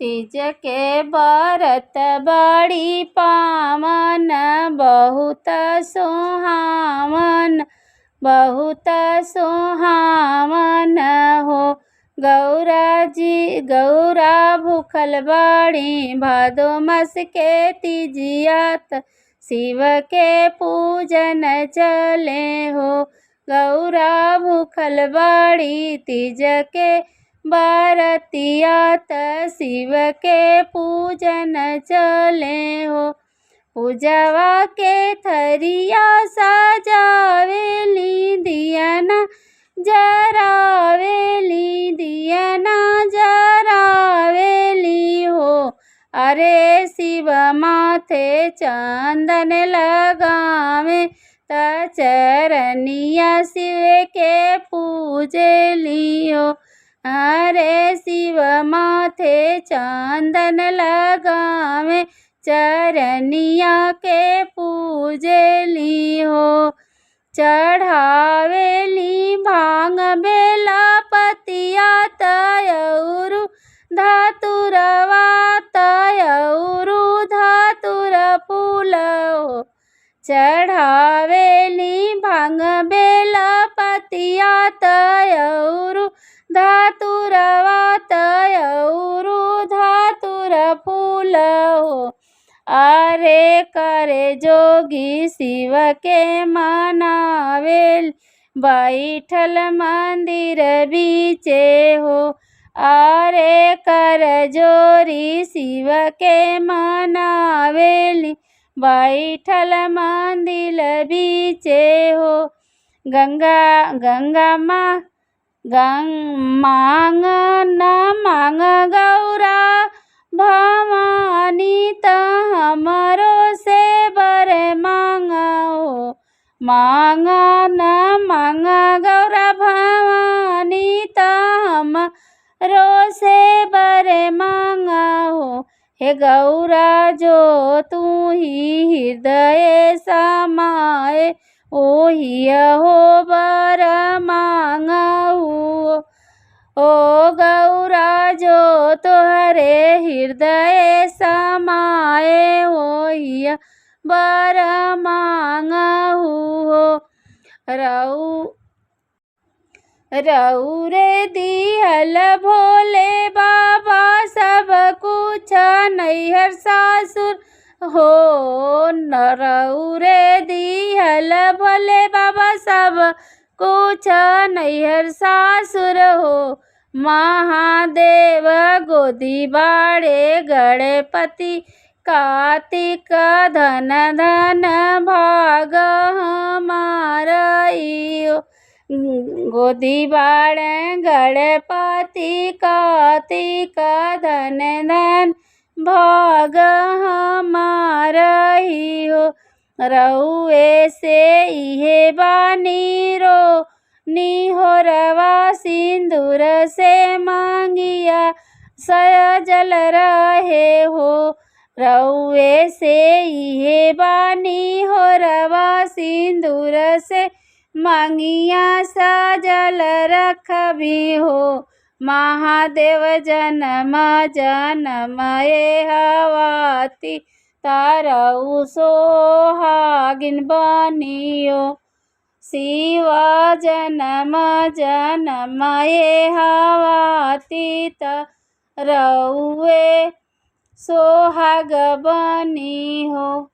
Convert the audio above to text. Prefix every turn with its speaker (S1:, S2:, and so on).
S1: तीज के बरत बड़ी पावन, बहुत सुहावन, बहुत सुहावन हो। गौरा भूखल बड़ी भादो मास के तीजियात, शिव के पूजन चले हो। गौरा भूखल बड़ी तीज के बरतियात, शिव के पूजन चले हो। पूजवा के थरिया सजावेली, दियना जरावेली, दियना जरावेली हो। अरे शिव माथे चंदन लगावे, त चरनिया शिव के पूजेली हो। अरे शिव माथे चंदन लगावे, चरनिया के पूजेली हो। चढ़ावेली भांग बेला पतिया, तयउरु धातुरवा, तयउरु धातुर फूल हो। चढ़ावेली भांग बेला पतिया, तयउरु धातुरवा, तयउरु धातुर फूल हो। अरे करे जोगी शिव के मनावेल, बैठल मंदिर बीचे हो। अरे कर जोरी शिव के मनावेली, बैठल मंदिर बीचे हो। गंगा मांग न मांग गौरा भवानी, त हमरो से बर मांग हो। मांग न मांग गौरा भवानी, त हमरो से बर मांग हो। हे गौरा जो तू ही हृदय समाए, ओही हो बर मांग हो। ओ गौरा जो तोहरे हृदय समाए, ओही बर मांग हो। रऊ रे दिहल भोले बाबा सब कुछ नैहर सासुर हो। रऊ रे दिहल भोले बाबा सब कुछ नैहर सासुर हो। महादेव गोदी बाड़े गणपति कार्तिक, धन धन भाग हमारई हो। गोदी बाड़े गणपति कार्तिक, धन धन भाग हमारई हो। रउए से इहे बानी रो निहोरवा, सिंदूर से मांगिया सजल रहे हो। रउए से इहे बानी होरवा, सिंदूर से मांगिया सजल रखबी हो। महादेव जन्म जन्म ए हवाती, तारऊ सोहागिन बनियो। शिव जन्म जन्म ए हवाती, तारऊए सोहाग बनी हो।